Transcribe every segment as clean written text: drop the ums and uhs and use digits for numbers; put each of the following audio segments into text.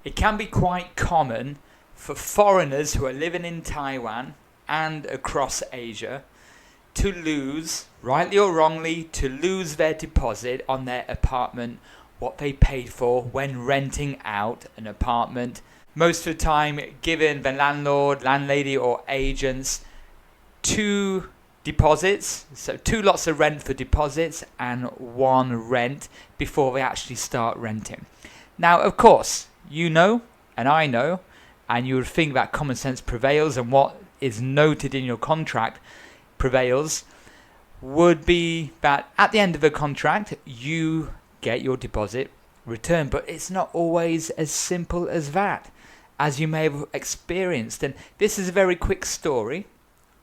It can be quite common for foreigners who are living in Taiwan and across Asia to lose, rightly or wrongly, to lose their deposit on their apartment, what they paid for when renting out an apartment. Most of the time giving the landlord, landlady or agents two deposits, so two lots of rent for deposits and one rent before they actually start renting. Now, of course, you know, and I know, and you would think that common sense prevails and what is noted in your contract prevails, would be that at the end of the contract, you get your deposit returned. But it's not always as simple as that, as you may have experienced. And this is a very quick story,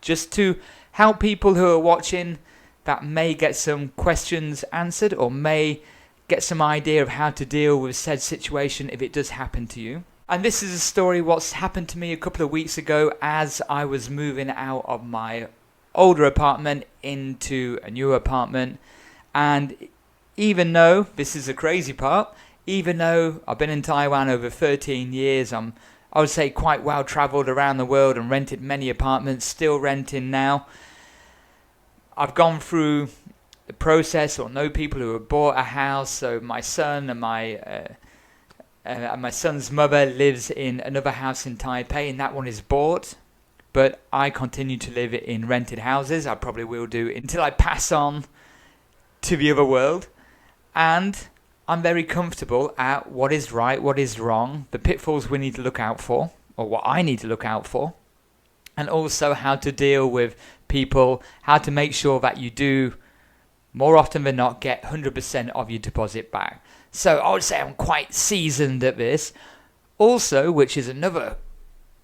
just to help people who are watching that may get some questions answered or may get some idea of how to deal with said situation if it does happen to you. And this is a story what's happened to me a couple of weeks ago as I was moving out of my older apartment into a new apartment. And even though, this is the crazy part, even though I've been in Taiwan over 13 years, I would say quite well travelled around the world and rented many apartments, still renting now. I've gone through the process or know people who have bought a house. So my son and my son's mother lives in another house in Taipei, and that one is bought. But I continue to live in rented houses. I probably will do until I pass on to the other world. And I'm very comfortable at what is right, what is wrong, the pitfalls we need to look out for, or what I need to look out for, and also how to deal with people, how to make sure that you do, more often than not, get 100% of your deposit back. So I would say I'm quite seasoned at this. Also, which is another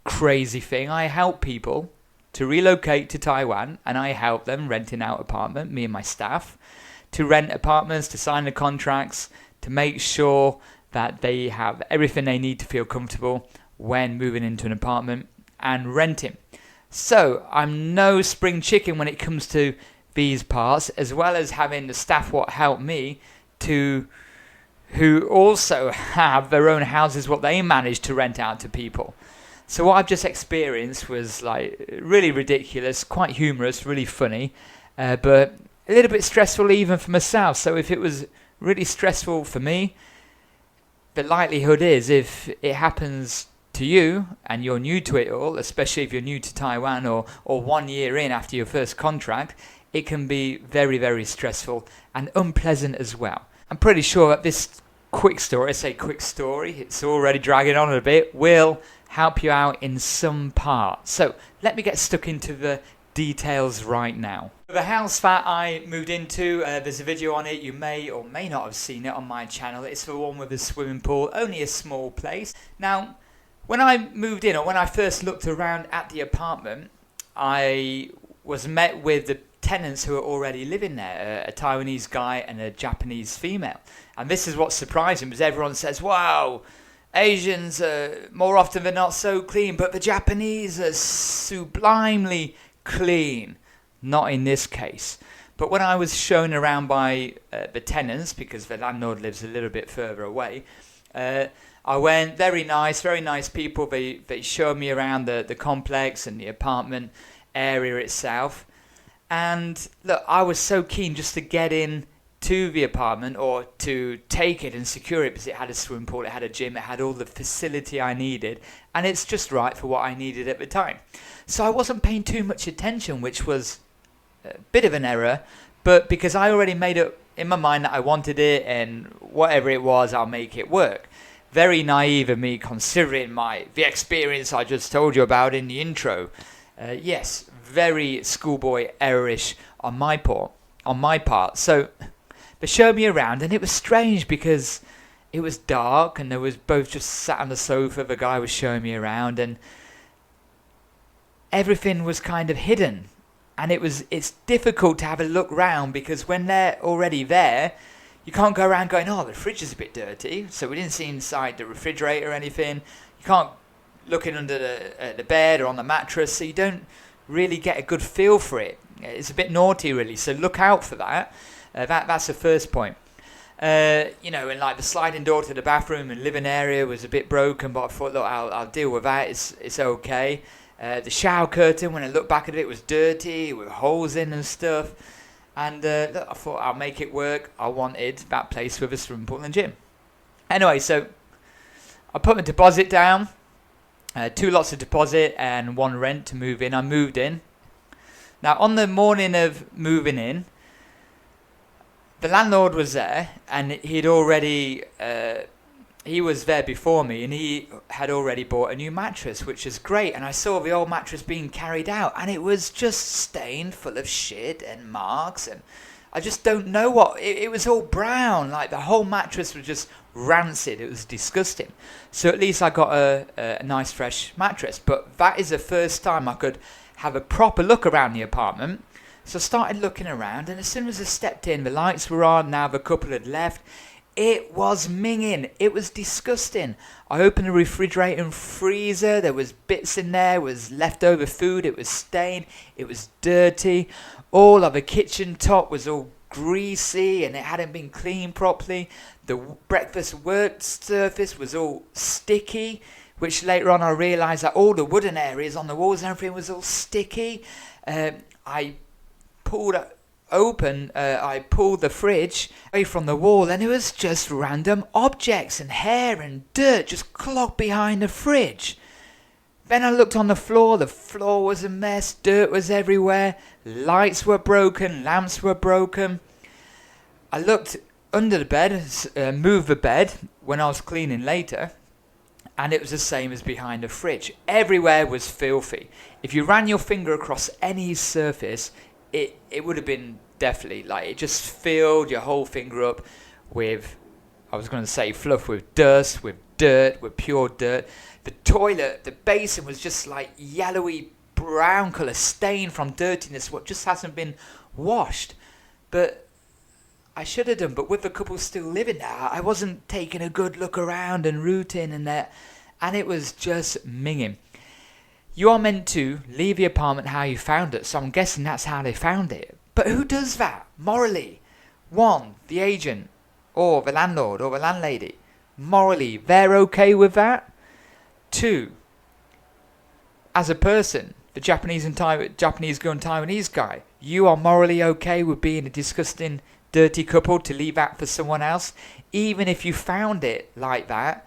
crazy thing, I help people to relocate to Taiwan, and I help them renting out apartment, me and my staff, to rent apartments, to sign the contracts, to make sure that they have everything they need to feel comfortable when moving into an apartment and renting. So I'm no spring chicken when it comes to these parts, as well as having the staff what help me to, who also have their own houses what they manage to rent out to people. So what I've just experienced was like really ridiculous, quite humorous, really funny, but a little bit stressful even for myself. So if it was really stressful for me, the likelihood is if it happens to you and you're new to it all, especially if you're new to Taiwan or 1 year in after your first contract, it can be very, very stressful and unpleasant as well. I'm pretty sure that this quick story, I say quick story, it's already dragging on a bit, will help you out in some part. So let me get stuck into the details right now. The house that I moved into, there's a video on it. You may or may not have seen it on my channel. It's the one with a swimming pool, only a small place. Now, when I moved in, or when I first looked around at the apartment, I was met with the tenants who are already living there, a Taiwanese guy and a Japanese female. And this is what surprised me, because everyone says, wow, Asians are more often than not so clean, but the Japanese are sublimely clean. Not in this case. But when I was shown around by the tenants, because the landlord lives a little bit further away, I went, very nice people. They showed me around the complex and the apartment area itself. And look, I was so keen just to get in to the apartment, or to take it and secure it, because it had a swimming pool, it had a gym, it had all the facility I needed, and it's just right for what I needed at the time. So I wasn't paying too much attention, which was a bit of an error, but because I already made up in my mind that I wanted it, and whatever it was, I'll make it work. Very naive of me, considering the experience I just told you about in the intro. Yes, very schoolboy errorish on my part. So they showed me around, and it was strange because it was dark, and they was both just sat on the sofa. The guy was showing me around, and everything was kind of hidden. And it's difficult to have a look round, because when they're already there, you can't go around going, oh, the fridge is a bit dirty. So we didn't see inside the refrigerator or anything. You can't look in under the bed or on the mattress, so you don't really get a good feel for it. It's a bit naughty, really. So look out for that. That's the first point. And like the sliding door to the bathroom and living area was a bit broken, but I thought, look, I'll deal with that. It's okay. The shower curtain, when I looked back at it, was dirty with holes in and stuff. And look, I thought I'll make it work. I wanted that place with a swimming pool and gym. Anyway, so I put my deposit down, 2 lots of deposit and 1 rent to move in. I moved in. Now, on the morning of moving in, the landlord was there, and he'd already, he was there before me, and he had already bought a new mattress, which is great. And I saw the old mattress being carried out, and it was just stained full of shit and marks, and I just don't know what, it was all brown, like the whole mattress was just rancid. It was disgusting. So at least I got a nice fresh mattress, but that is the first time I could have a proper look around the apartment. So I started looking around, and as soon as I stepped in, the lights were on. Now the couple had left. It was minging. It was disgusting. I opened the refrigerator and freezer. There was bits in there. It was leftover food. It was stained. It was dirty. All of the kitchen top was all greasy, and it hadn't been cleaned properly. The breakfast work surface was all sticky, which later on I realised that all the wooden areas on the walls and everything was all sticky. I pulled the fridge away from the wall, and it was just random objects and hair and dirt just clogged behind the fridge. Then I looked on the floor was a mess, dirt was everywhere, lights were broken, lamps were broken. I looked under the bed, moved the bed when I was cleaning later, and it was the same as behind the fridge. Everywhere was filthy. If you ran your finger across any surface, it would have been definitely, like, it just filled your whole finger up with, I was going to say fluff, with dust, with dirt, with pure dirt. The toilet, the basin was just like yellowy brown colour, stained from dirtiness, what just hasn't been washed. But I should have done, but with the couple still living there, I wasn't taking a good look around and rooting and that, and it was just minging. You are meant to leave the apartment how you found it, so I'm guessing that's how they found it. But who does that, morally? 1, the agent, or the landlord, or the landlady. Morally, they're okay with that? 2, as a person, the Japanese girl and Taiwanese guy, you are morally okay with being a disgusting, dirty couple to leave that for someone else? Even if you found it like that,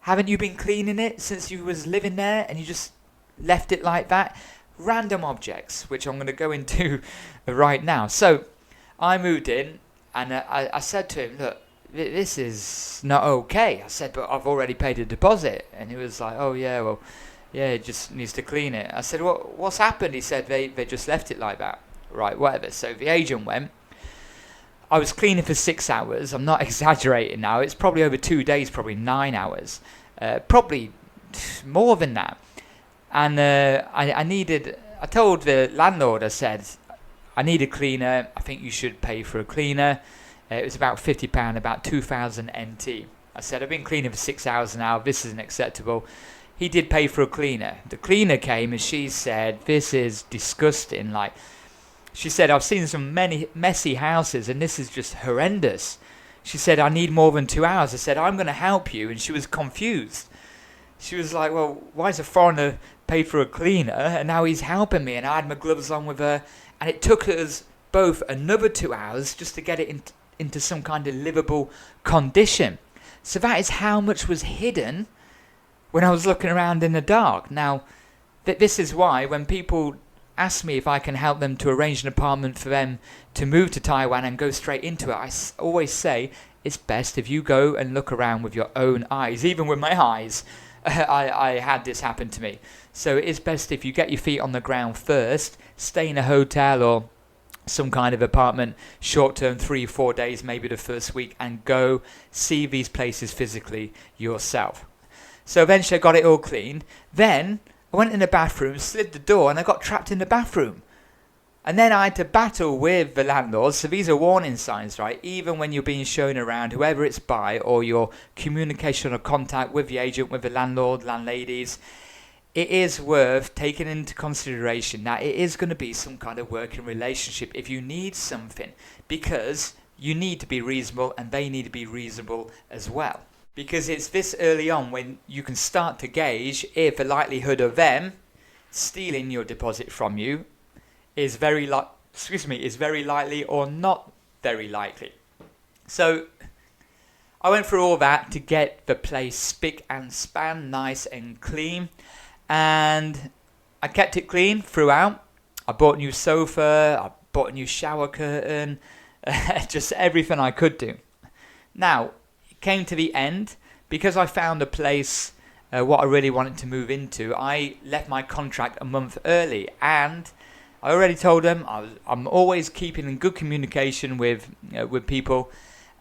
haven't you been cleaning it since you was living there and you just left it like that? Random objects, which I'm going to go into right now. So I moved in, and I said to him, look, this is not okay. I said, but I've already paid a deposit. And he was like, oh yeah, well, yeah, it just needs to clean it. I said, well, what's happened? He said, they just left it like that. Right, whatever. So the agent went. I was cleaning for 6 hours. I'm not exaggerating now. It's probably over 2 days, probably 9 hours. Probably more than that. And I told the landlord, I said, I need a cleaner. I think you should pay for a cleaner. It was about £50, about 2,000 NT. I said, I've been cleaning for 6 hours now. This isn't acceptable. He did pay for a cleaner. The cleaner came, and she said, this is disgusting. Like, she said, I've seen some messy houses, and this is just horrendous. She said, I need more than 2 hours. I said, I'm going to help you. And she was confused. She was like, well, why is a foreigner pay for a cleaner? And now he's helping me. And I had my gloves on with her. And it took us both another 2 hours just to get it into some kind of livable condition. So that is how much was hidden when I was looking around in the dark. Now, this is why when people ask me if I can help them to arrange an apartment for them to move to Taiwan and go straight into it, I always say it's best if you go and look around with your own eyes. Even with my eyes, I had this happen to me. So it is best if you get your feet on the ground first, stay in a hotel or some kind of apartment, short-term, 3-4 days, maybe the first week, and go see these places physically yourself. So eventually I got it all clean. Then I went in the bathroom, slid the door, and I got trapped in the bathroom. And then I had to battle with the landlord. So these are warning signs, right? Even when you're being shown around, whoever it's by, or your communication or contact with the agent, with the landlord, landladies, it is worth taking into consideration that it is going to be some kind of working relationship if you need something. Because you need to be reasonable and they need to be reasonable as well. Because it's this early on when you can start to gauge if the likelihood of them stealing your deposit from you is very likely or not very likely. So I went through all that to get the place spick and span, nice and clean, and I kept it clean throughout. I bought a new sofa, I bought a new shower curtain, just everything I could do. Now, it came to the end, because I found a place what I really wanted to move into. I left my contract a month early, and I already told them I'm always keeping in good communication with people,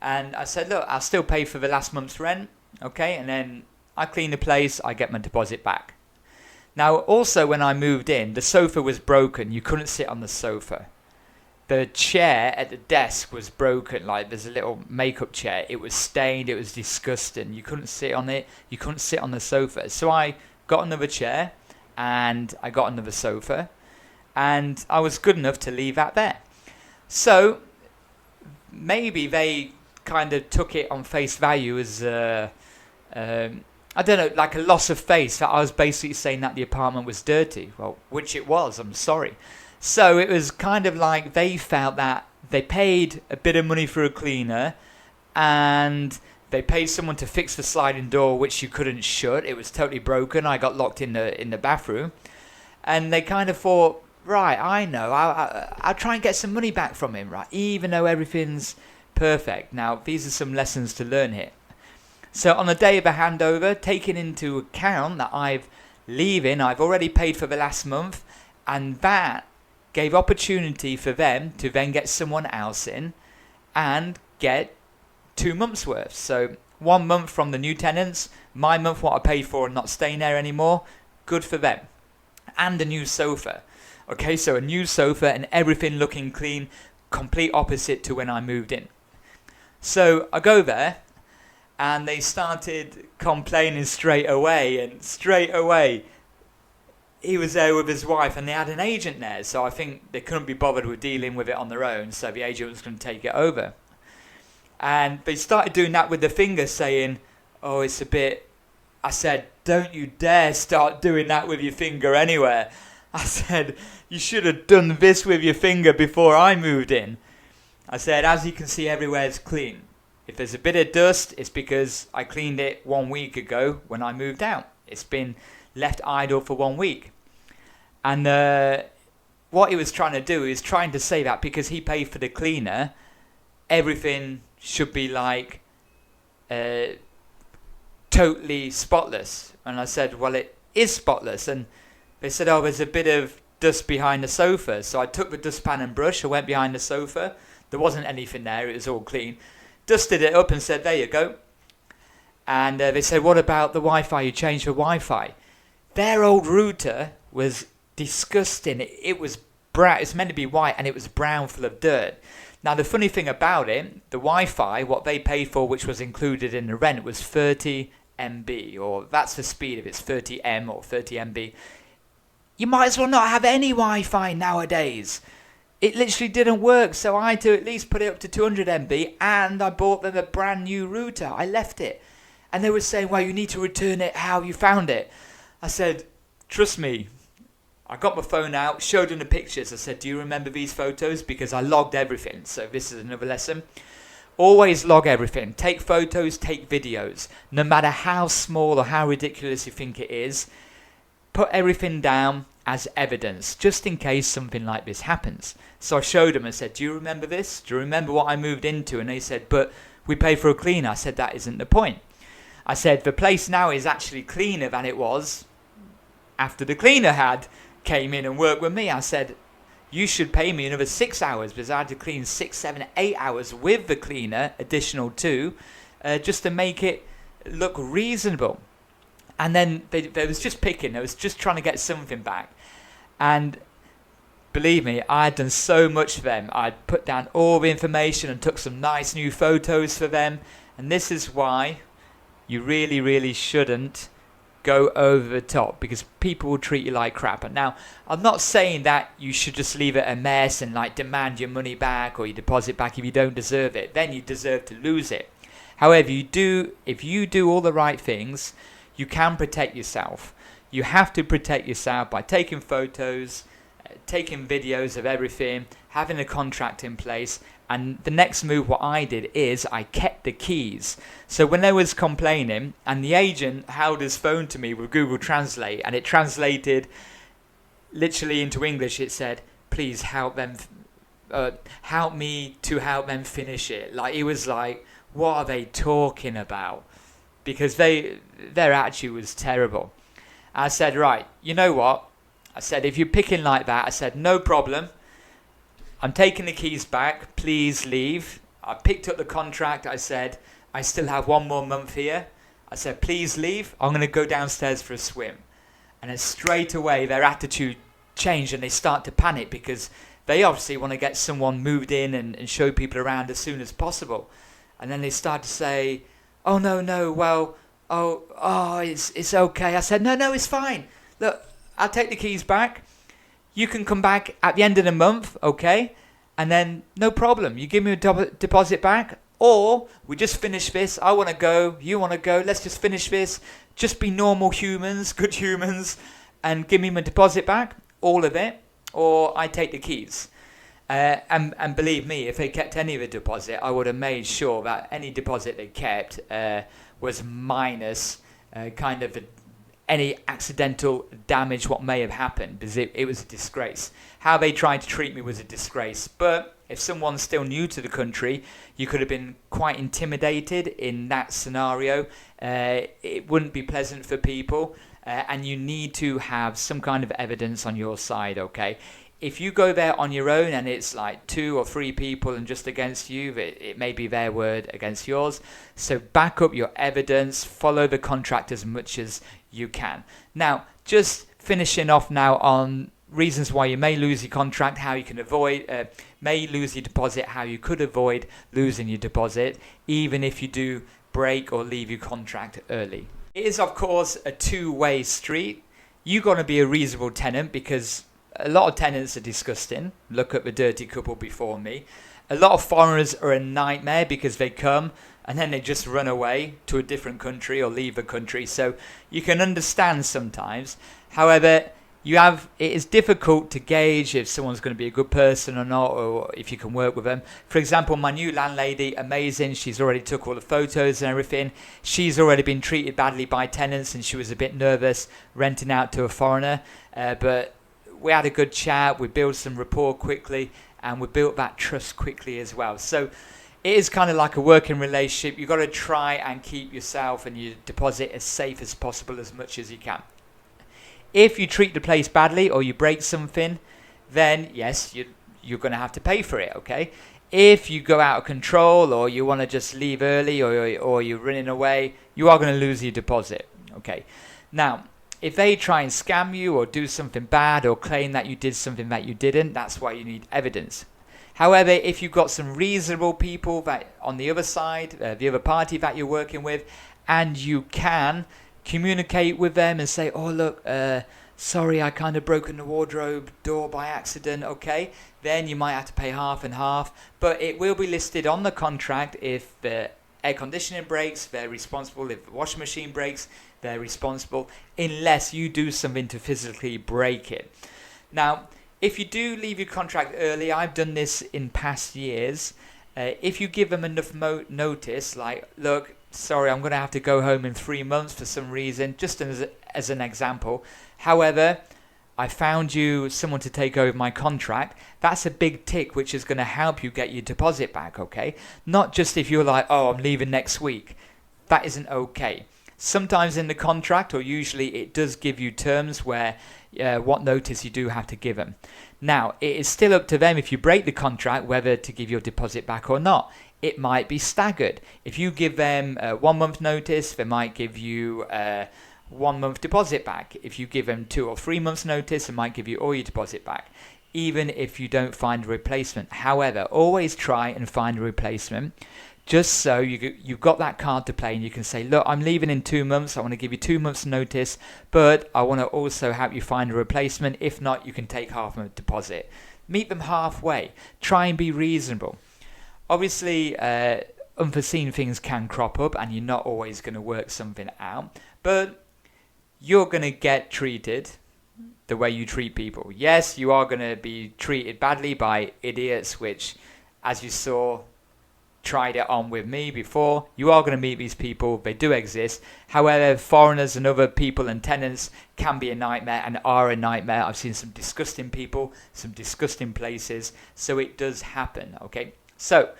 and I said, look, I'll still pay for the last month's rent, okay, and then I clean the place, I get my deposit back. Now, also when I moved in, the sofa was broken. You couldn't sit on the sofa. The chair at the desk was broken. Like, there's a little makeup chair. It was stained. It was disgusting. You couldn't sit on it. You couldn't sit on the sofa. So I got another chair and I got another sofa. And I was good enough to leave that there. So maybe they kind of took it on face value as I don't know, like a loss of face, that I was basically saying that the apartment was dirty. Well, which it was, I'm sorry. So it was kind of like they felt that they paid a bit of money for a cleaner and they paid someone to fix the sliding door, which you couldn't shut. It was totally broken. I got locked in the bathroom. And they kind of thought, right, I know, I'll try and get some money back from him, right, even though everything's perfect. Now, these are some lessons to learn here. So on the day of the handover, taking into account that I've already paid for the last month, and that gave opportunity for them to then get someone else in and get 2 months worth. So 1 month from the new tenants, my month what I paid for and not staying there anymore, good for them. And a new sofa. Okay, so a new sofa and everything looking clean, complete opposite to when I moved in. So I go there, and they started complaining straight away, and straight away he was there with his wife, and they had an agent there, so I think they couldn't be bothered with dealing with it on their own, so the agent was going to take it over. And they started doing that with the finger, saying, oh, it's a bit... I said, don't you dare start doing that with your finger anywhere. I said, you should have done this with your finger before I moved in. I said, as you can see, everywhere's clean. If there's a bit of dust, it's because I cleaned it 1 week ago when I moved out. It's been left idle for 1 week. And what he was trying to do is trying to say that because he paid for the cleaner, everything should be like totally spotless. And I said, well, it is spotless. And they said, oh, there's a bit of dust behind the sofa. So I took the dustpan and brush, I went behind the sofa. There wasn't anything there, it was all clean. Dusted it up and said, there you go. And they said, what about the Wi-Fi? You changed the Wi-Fi. Their old router was disgusting. It was brown. It's meant to be white, and it was brown, full of dirt. Now, the funny thing about it, the Wi-Fi, what they paid for, which was included in the rent, was 30 MB, or that's the speed of it. It's 30 M or 30 MB. You might as well not have any Wi-Fi nowadays. It literally didn't work, so I had to at least put it up to 200 MB, and I bought them a brand new router. I left it. And they were saying, well, you need to return it how you found it. I said, trust me. I got my phone out, showed them the pictures. I said, do you remember these photos? Because I logged everything. So this is another lesson. Always log everything. Take photos, take videos. No matter how small or how ridiculous you think it is, put everything down as evidence, just in case something like this happens. So I showed them and said, do you remember this? Do you remember what I moved into? And they said, but we pay for a cleaner. I said, that isn't the point. I said, the place now is actually cleaner than it was after the cleaner came in and worked with me. I said, you should pay me another 6 hours because I had to clean 6, 7, 8 hours with the cleaner, additional 2, just to make it look reasonable. And then they was just picking. They was just trying to get something back. And believe me, I had done so much for them. I'd put down all the information and took some nice new photos for them. And this is why you really, really shouldn't go over the top because people will treat you like crap. And now, I'm not saying that you should just leave it a mess and like demand your money back or your deposit back if you don't deserve it. Then you deserve to lose it. However, if you do all the right things, you can protect yourself. You have to protect yourself by taking photos, taking videos of everything, having a contract in place. And the next move, what I did is I kept the keys. So when they was complaining, and the agent held his phone to me with Google Translate, and it translated literally into English. It said, "Please help them, help me to help them finish it." Like, it was like, what are they talking about? Because their attitude was terrible. I said, right, you know what? I said, if you're picking like that, I said, no problem. I'm taking the keys back. Please leave. I picked up the contract. I said, I still have 1 more month here. I said, please leave. I'm going to go downstairs for a swim. And then straight away, their attitude changed and they start to panic because they obviously want to get someone moved in and show people around as soon as possible. And then they start to say, oh, no, well, it's okay. I said, no, it's fine. Look, I'll take the keys back. You can come back at the end of the month, okay? And then no problem. You give me a deposit back, or we just finish this. I want to go. You want to go. Let's just finish this. Just be normal humans, good humans, and give me my deposit back, all of it, or I take the keys. And believe me, if they kept any of the deposit, I would have made sure that any deposit they kept was minus kind of any accidental damage what may have happened, because it was a disgrace. How they tried to treat me was a disgrace. But if someone's still new to the country, you could have been quite intimidated in that scenario. It wouldn't be pleasant for people, and you need to have some kind of evidence on your side, okay? If you go there on your own and it's like 2 or 3 people and just against you, it may be their word against yours. So back up your evidence, follow the contract as much as you can. Now, just finishing off now on reasons why you may lose your contract, how you can avoid, may lose your deposit, how you could avoid losing your deposit, even if you do break or leave your contract early. It is, of course, a two-way street. You've got to be a reasonable tenant because a lot of tenants are disgusting. Look at the dirty couple before me. A lot of foreigners are a nightmare because they come and then they just run away to a different country or leave the country. So you can understand sometimes. However, it is difficult to gauge if someone's going to be a good person or not, or if you can work with them. For example, my new landlady, amazing. She's already took all the photos and everything. She's already been treated badly by tenants and she was a bit nervous renting out to a foreigner. But we had a good chat, we built some rapport quickly, and we built that trust quickly as well. So it is kind of like a working relationship. You've got to try and keep yourself and your deposit as safe as possible as much as you can. If you treat the place badly or you break something, then yes, you're going to have to pay for it, okay? If you go out of control or you want to just leave early or you're running away, you are going to lose your deposit, okay? Now, if they try and scam you or do something bad or claim that you did something that you didn't, that's why you need evidence. However, if you've got some reasonable people that on the other side, the other party that you're working with, and you can communicate with them and say, oh look, sorry, I kind of broken the wardrobe door by accident, okay? Then you might have to pay half and half, but it will be listed on the contract. If the air conditioning breaks, they're responsible. If the washing machine breaks, they're responsible, unless you do something to physically break it. Now, if you do leave your contract early, I've done this in past years, if you give them enough notice, like, look, sorry, I'm going to have to go home in 3 months for some reason, just as an example. However, I found you someone to take over my contract. That's a big tick, which is going to help you get your deposit back, okay? Not just if you're like, oh, I'm leaving next week. That isn't okay. Sometimes in the contract, or usually it does give you terms where what notice you do have to give them. Now, it is still up to them if you break the contract whether to give your deposit back or not. It might be staggered. If you give them 1 month notice, they might give you 1 month deposit back. If you give them 2 or 3 months notice, they might give you all your deposit back, even if you don't find a replacement. However, always try and find a replacement. just so you've got that card to play, and you can say, look, I'm leaving in 2 months, I want to give you 2 months notice, but I want to also help you find a replacement. If not, you can take half of a deposit. Meet them halfway. Try and be reasonable. Obviously, unforeseen things can crop up, and you're not always going to work something out, but you're going to get treated the way you treat people. Yes, you are going to be treated badly by idiots, which, as you saw, tried it on with me before. You are going to meet these people. They do exist. However, foreigners and other people and tenants can be a nightmare and are a nightmare. I've seen some disgusting people, some disgusting places. So it does happen, okay? So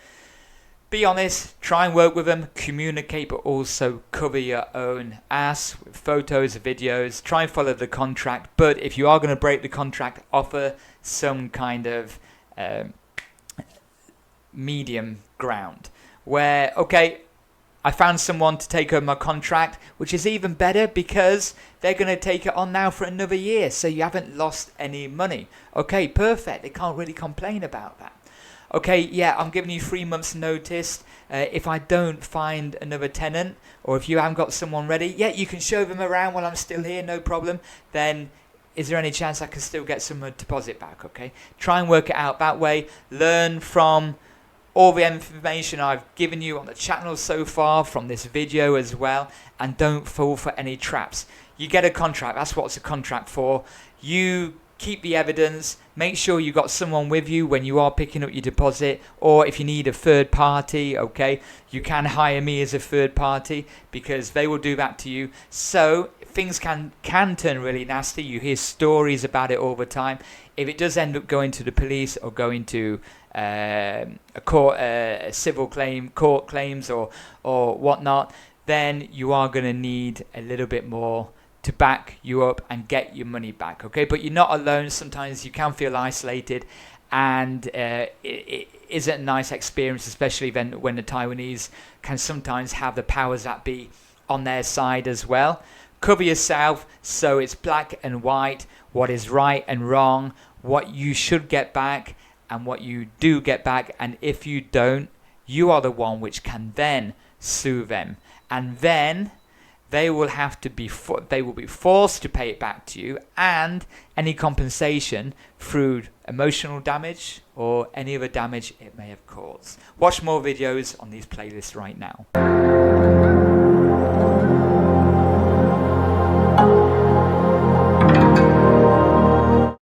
be honest, try and work with them, communicate, but also cover your own ass with photos, videos. Try and follow the contract. But if you are going to break the contract, offer some kind of medium ground where, okay, I found someone to take over my contract, which is even better because they're going to take it on now for another year, so you haven't lost any money. Okay, perfect. They can't really complain about that. Okay, yeah, I'm giving you 3 months notice. If I don't find another tenant, or if you haven't got someone ready, yeah, you can show them around while I'm still here, no problem. Then is there any chance I can still get some deposit back? Okay, try and work it out that way. Learn from all the information I've given you on the channel so far, from this video as well, and don't fall for any traps. You get a contract, that's what's a contract for. You keep the evidence, make sure you got someone with you when you are picking up your deposit, or if you need a third party, okay, you can hire me as a third party because they will do that to you. So things can turn really nasty. You hear stories about it all the time. If it does end up going to the police or going to a court, a civil claim, court claims or whatnot, then you are going to need a little bit more to back you up and get your money back, okay? But you're not alone. Sometimes you can feel isolated, and it isn't a nice experience, especially then when the Taiwanese can sometimes have the powers that be on their side as well. Cover yourself so it's black and white, what is right and wrong, what you should get back and what you do get back, and if you don't, you are the one which can then sue them, and then they will have to be they will be forced to pay it back to you, and any compensation through emotional damage or any other damage it may have caused. Watch more videos on these playlists right now.